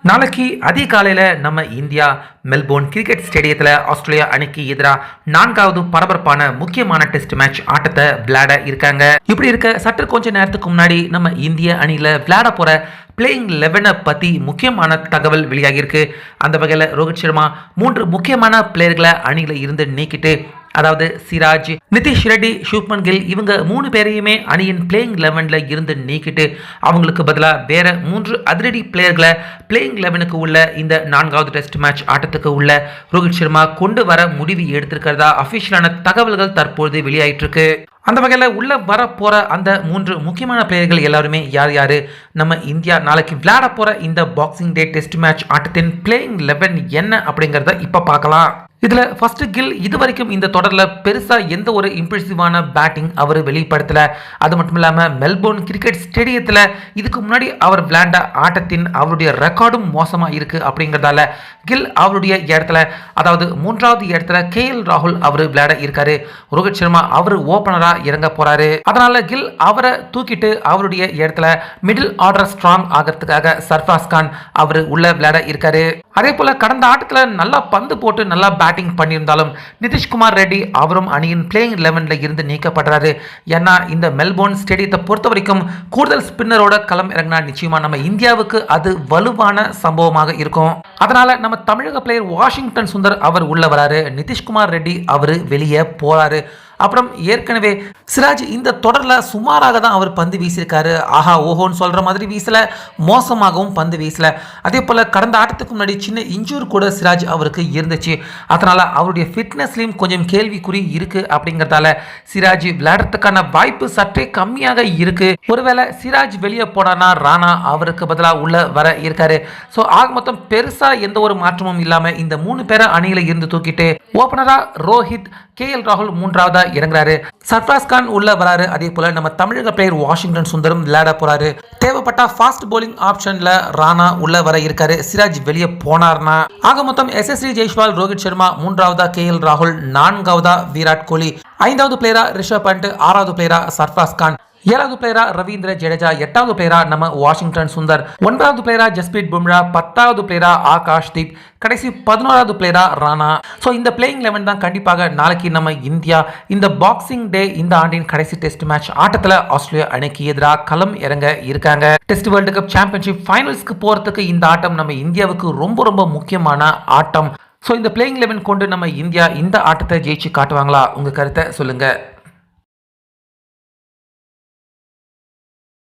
நாளைக்கு அதிகாலையில் நம்ம இந்தியா மெல்போர்ன் கிரிக்கெட் ஸ்டேடியத்தில் ஆஸ்திரேலியா அணிக்கு எதிராக 4வது பரபரப்பான முக்கியமான டெஸ்ட் மேட்ச் ஆட்டத்தை விளையாட இருக்காங்க. இப்படி இருக்க சற்று கொஞ்ச நேரத்துக்கு முன்னாடி நம்ம இந்திய அணியில் விளையாட போற பிளேயிங் 11 பற்றி முக்கியமான தகவல் வெளியாகியிருக்கு. அந்த வகையில் ரோஹித் சர்மா 3 முக்கியமான பிளேயர்களை அணியில் இருந்து நீக்கிட்டு, அதாவது சிராஜ், நிதிஷ் ரெட்டி, சுப்மன் கில் இவங்க 3 பேரையுமே அணியின் பிளேயிங் 11ல இருந்து நீக்கிட்டு அவங்களுக்கு பதிலாக வேற 3 அதிரடி பிளேயர்களை பிளேயிங் 11க்கு உள்ள இந்த 4வது டெஸ்ட் மேட்ச் ஆட்டத்துக்கு உள்ள ரோஹித் சர்மா கொண்டு வர முடிவு எடுத்திருக்கிறதா அபிஷியலான தகவல்கள் தற்போது வெளியாயிட்டு இருக்கு. அந்த வகையில் உள்ள வர போற அந்த 3 முக்கியமான பிளேயர்கள் எல்லாருமே யார் யாரு, நம்ம இந்தியா நாளைக்கு விளையாட போற இந்த பாக்ஸிங் டே டெஸ்ட் மேட்ச் ஆட்டத்தின் பிளேயிங் 11 என்ன அப்படிங்கிறத இப்ப பார்க்கலாம். இதுல ஃபர்ஸ்ட் கில் இது வரைக்கும் இந்த தொடரில் பெருசா எந்த ஒரு இம்ப்ரெசிவான பேட்டிங் அவர் வெளிப்படுத்தல. அது மட்டும் இல்லாம மெல்போர்ன் கிரிக்கெட் ஸ்டேடியத்தில் இதுக்கு முன்னாடி அவர் விளையாண்ட ஆட்டத்தின் அவருடைய ரெக்கார்டும் மோசமா இருக்கு. அப்படிங்கிறதால கில் அவருடைய இடத்துல, அதாவது 3வது இடத்துல KL ராகுல் அவர் விளையாட இருக்காரு. ரோஹித் சர்மா அவர் ஓபனரா இறங்க போறாரு. அதனால கில் அவரை தூக்கிட்டு அவருடைய இடத்துல மிடில் ஆர்டர் ஸ்ட்ராங் ஆகிறதுக்காக சர்ஃப்ராஸ் கான் அவர் உள்ள விளையாட இருக்காரு. அதே போல கடந்த ஆட்டத்தில் நல்லா பந்து போட்டு நல்லா பேட்டிங் பண்ணியிருந்தாலும் நிதிஷ்குமார் ரெட்டி அவரும் அணியின் பிளேயிங் 11ல இருந்து நீக்கப்படுறாரு. ஏன்னா இந்த மெல்போர்ன் ஸ்டேடியத்தை பொறுத்த வரைக்கும் கூடுதல் ஸ்பின்னரோட களம் இறங்கினா நிச்சயமா நம்ம இந்தியாவுக்கு அது வலுவான சம்பவமாக இருக்கும். அதனால நம்ம தமிழக பிளேயர் வாஷிங்டன் சுந்தர் அவர் உள்ள வராரு, நிதிஷ்குமார் ரெட்டி அவர் வெளியே போறாரு. அப்புறம் ஏற்கனவே சிராஜ் இந்த தொடரில் சுமாராக தான் அவர் பந்து வீசியிருக்காரு. ஆஹா ஓஹோன்னு சொல்கிற மாதிரி வீசல, மோசமாகவும் பந்து வீசல. அதே போல் கடந்த ஆட்டத்துக்கு முன்னாடி சின்ன இன்ஜூர் கூட சிராஜ் அவருக்கு இருந்துச்சு. அதனால் அவருடைய ஃபிட்னஸ்லையும் கொஞ்சம் கேள்விக்குறி இருக்குது. அப்படிங்கிறதால சிராஜ் விளையாடுறதுக்கான வாய்ப்பு சற்றே கம்மியாக இருக்குது. ஒருவேளை சிராஜ் வெளியே போனானா ராணா அவருக்கு பதிலாக உள்ள வர இருக்காரு. ஸோ ஆக மொத்தம் பெருசாக எந்த ஒரு மாற்றமும் இல்லாமல் இந்த 3 பேரை அணியில் இருந்து தூக்கிட்டு ஓப்பனரா ரோஹித், KL ராகுல் 3வது இறங்குறாரு, சர்ஃப்ராஸ் கான் உள்ள வராரு. அதே போல நம்ம தமிழக பிளேயர் வாஷிங்டன் சுந்தரும் விளையாட போறாரு. தேவைப்பட்ட ஃபாஸ்ட் போலிங் ஆப்ஷன்ல ராணா உள்ள வர இருக்காரு. சிராஜ் வெளியே போனார்னா ஆக மொத்தம் SSV ஜெய்ஸ்வால், ரோஹித் சர்மா, 3வது KL ராகுல், 4வது விராட் கோலி, 5வது பிளேயரா ரிஷப் பண்ட், 6வது பிளேயரா சர்ஃப்ராஸ் கான், 7வது பிளேயரா ரவீந்திர ஜடேஜா, 8வது பிளேயரா நம்ம வாஷிங்டன் சுந்தர், 9வது பிளேயரா ஜஸ்பீத் பும்ரா, 10வது பிளேயரா ஆகாஷ் தீப், கடைசி 11வது பிளேயரா ராணா. ஸோ இந்த பிளேயிங் 11 தான் கண்டிப்பாக நாளைக்கு நம்ம இந்தியா இந்த பாக்ஸிங் டே இந்த ஆண்டின் கடைசி டெஸ்ட் மேட்ச் ஆட்டத்தில் ஆஸ்திரேலியா அணிக்கு எதிராக களம் இறங்க இருக்காங்க. டெஸ்ட் வேர்ல்டு கப் சாம்பியன்ஷிப் ஃபைனல்ஸ்க்கு போறதுக்கு இந்த ஆட்டம் நம்ம இந்தியாவுக்கு ரொம்ப ரொம்ப முக்கியமான ஆட்டம். ஸோ இந்த பிளேயிங் 11 கொண்டு நம்ம இந்தியா இந்த ஆட்டத்தை ஜெயிச்சு காட்டுவாங்களா? உங்க கருத்தை சொல்லுங்க.